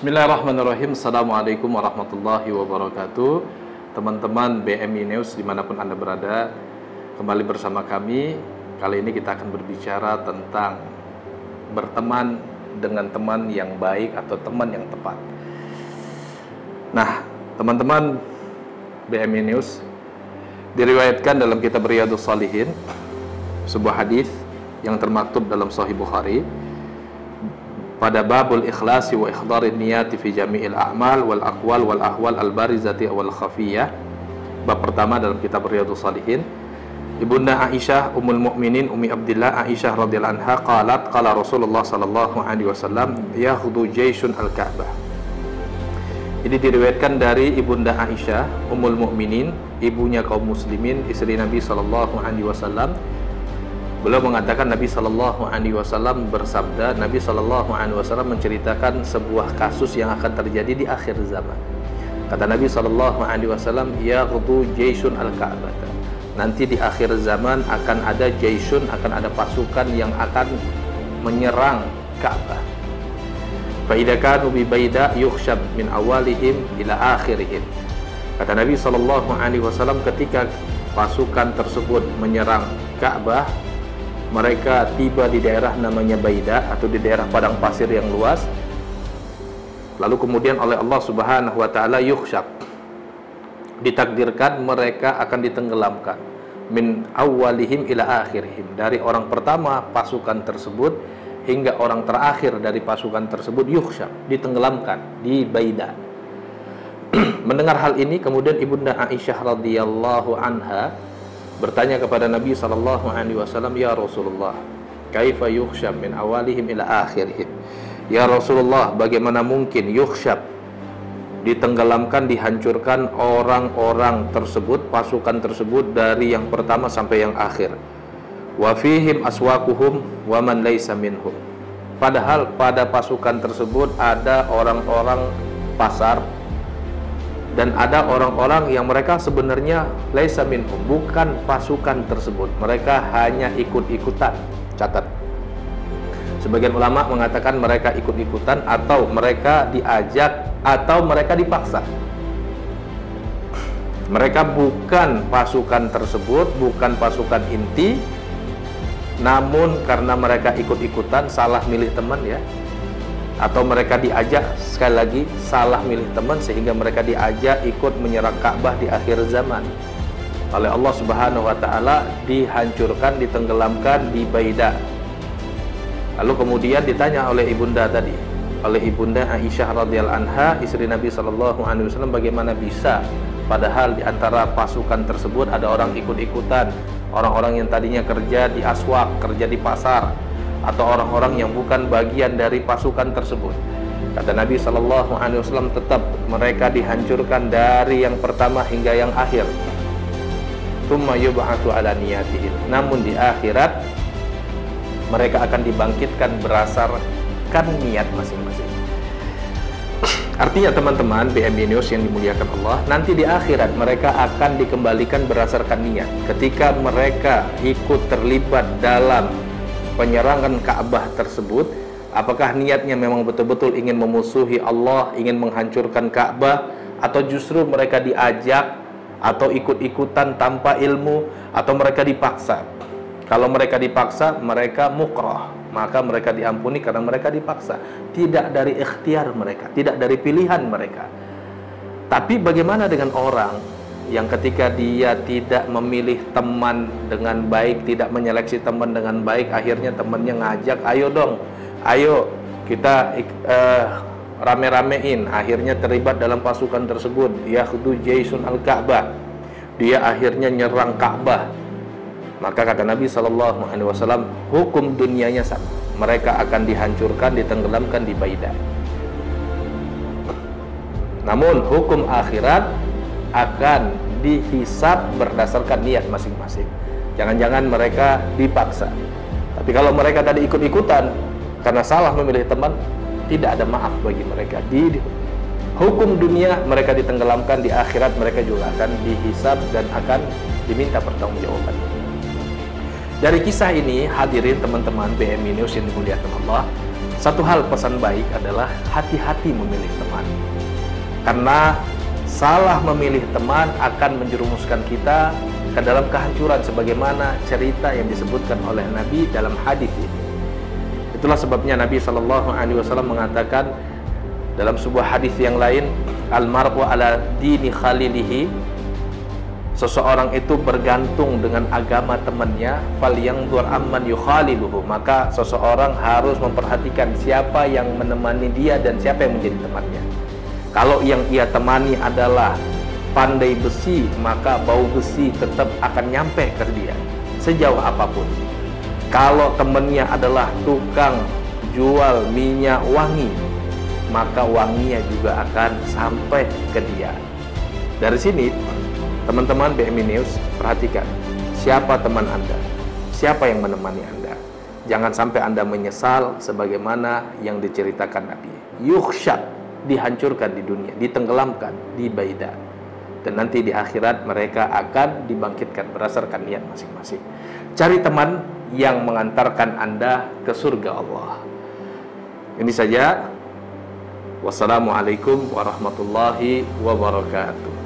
Bismillahirrahmanirrahim. Assalamualaikum warahmatullahi wabarakatuh. Teman-teman BMI News dimanapun Anda berada, kembali bersama kami. Kali ini kita akan berbicara tentang berteman dengan teman yang baik atau teman yang tepat. Nah, teman-teman BMI News, diriwayatkan dalam kitab Riyadhus Shalihin sebuah hadis yang termaktub dalam Sahih Bukhari pada babul ikhlasi wa ikhdarin niyati fi jami'il a'mal wal aqwal wal ahwal al barizati wal khafiyah. Bab pertama dalam kitab Riyadhus Shalihin, Ibunda Aisyah Ummul Mukminin Ummi Abdillah Aisyah radhiyallahu anha qalat qala Rasulullah sallallahu alaihi wasallam yakhudhu jayshun al-Ka'bah. Ini diriwayatkan dari Ibunda Aisyah Ummul Mukminin, ibunya kaum muslimin, istri Nabi sallallahu alaihi wasallam. Beliau mengatakan Nabi Shallallahu Alaihi Wasallam bersabda, Nabi Shallallahu Alaihi Wasallam menceritakan sebuah kasus yang akan terjadi di akhir zaman. Kata Nabi Shallallahu Alaihi Wasallam, yaghdu jayshun al-Ka'bah. Nanti di akhir zaman akan ada jayshun, akan ada pasukan yang akan menyerang Ka'bah. Fa idza kanu bi baida yukhshab min awalihim ila akhirihim. Kata Nabi Shallallahu Alaihi Wasallam, ketika pasukan tersebut menyerang Ka'bah, mereka tiba di daerah namanya Baida atau di daerah padang pasir yang luas. Lalu kemudian oleh Allah Subhanahu wa taala yukhshab, ditakdirkan mereka akan ditenggelamkan min awwalihim ila akhirihim, dari orang pertama pasukan tersebut hingga orang terakhir dari pasukan tersebut yukhshab, ditenggelamkan di Baida. Mendengar hal ini kemudian Ibunda Aisyah radhiyallahu anha bertanya kepada Nabi sallallahu alaihi wasallam, ya Rasulullah, kaifa yukhshab min awalihim ila akhirihim? Ya Rasulullah, bagaimana mungkin yukhshab, ditenggelamkan, dihancurkan orang-orang tersebut, pasukan tersebut dari yang pertama sampai yang akhir. Wa fihim aswaquhum wa man laysa minhum. Padahal pada pasukan tersebut ada orang-orang pasar dan ada orang-orang yang mereka sebenarnya laisa minhum, bukan pasukan tersebut, mereka hanya ikut-ikutan. Catat, sebagian ulama mengatakan mereka ikut-ikutan atau mereka diajak atau mereka dipaksa. Mereka bukan pasukan tersebut, bukan pasukan inti, namun karena mereka ikut-ikutan, salah milih teman ya, atau mereka diajak, sekali lagi salah milih teman sehingga mereka diajak ikut menyerang Ka'bah di akhir zaman. Oleh Allah Subhanahu wa taala dihancurkan, ditenggelamkan di Baida. Lalu kemudian ditanya oleh ibunda tadi, oleh Ibunda Aisyah radhiyallahu anha, istri Nabi sallallahu alaihi wasallam, bagaimana bisa padahal di antara pasukan tersebut ada orang ikut-ikutan, orang-orang yang tadinya kerja di aswak, kerja di pasar, atau orang-orang yang bukan bagian dari pasukan tersebut. Kata Nabi Shallallahu Alaihi Wasallam, tetap mereka dihancurkan dari yang pertama hingga yang akhir. Tsumma yub'atsu ala niyatihim. Namun di akhirat mereka akan dibangkitkan berdasarkan niat masing-masing. Artinya teman-teman BMI News yang dimuliakan Allah, nanti di akhirat mereka akan dikembalikan berdasarkan niat. Ketika mereka ikut terlibat dalam penyerangan Ka'bah tersebut, apakah niatnya memang betul-betul ingin memusuhi Allah, ingin menghancurkan Ka'bah, atau justru mereka diajak atau ikut-ikutan tanpa ilmu, atau mereka dipaksa? Kalau mereka dipaksa, mereka mukrah, maka mereka diampuni karena mereka dipaksa, tidak dari ikhtiar mereka, tidak dari pilihan mereka. Tapi bagaimana dengan orang yang ketika dia tidak memilih teman dengan baik, tidak menyeleksi teman dengan baik, akhirnya temannya ngajak, ayo dong, ayo kita rame-ramein, akhirnya terlibat dalam pasukan tersebut, yakhudhu jayshun al-Ka'bah, dia akhirnya nyerang Ka'bah. Maka kata Nabi Sallallahu Alaihi Wasallam, hukum dunianya sama, mereka akan dihancurkan, ditenggelamkan di Baida. Namun hukum akhirat akan dihisab berdasarkan niat masing-masing. Jangan-jangan mereka dipaksa. Tapi kalau mereka tadi ikut-ikutan karena salah memilih teman, tidak ada maaf bagi mereka. Di hukum dunia mereka ditenggelamkan, di akhirat mereka juga akan dihisab dan akan diminta pertanggungjawaban. Dari kisah ini, hadirin teman-teman BMI News yang dimuliakan Allah, Satu hal pesan baik adalah hati-hati memilih teman. Karena salah memilih teman akan menjerumuskan kita ke dalam kehancuran, sebagaimana cerita yang disebutkan oleh Nabi dalam hadis ini. Itulah sebabnya Nabi SAW mengatakan dalam sebuah hadis yang lain, al-mar'u ala dini khalilihi, seseorang itu bergantung dengan agama temannya, falyanzur amman yukhaliluhu, maka seseorang harus memperhatikan siapa yang menemani dia dan siapa yang menjadi temannya. Kalau yang ia temani adalah pandai besi, maka bau besi tetap akan nyampe ke dia sejauh apapun. Kalau temannya adalah tukang jual minyak wangi, maka wanginya juga akan sampai ke dia. Dari sini teman-teman BMI News, perhatikan siapa teman Anda, siapa yang menemani Anda. Jangan sampai Anda menyesal sebagaimana yang diceritakan Nabi. Yukhsha, dihancurkan di dunia, ditenggelamkan di Baida, dan nanti di akhirat mereka akan dibangkitkan berdasarkan niat masing-masing. Cari teman yang mengantarkan Anda ke surga Allah. Ini saja. Wassalamualaikum warahmatullahi wabarakatuh.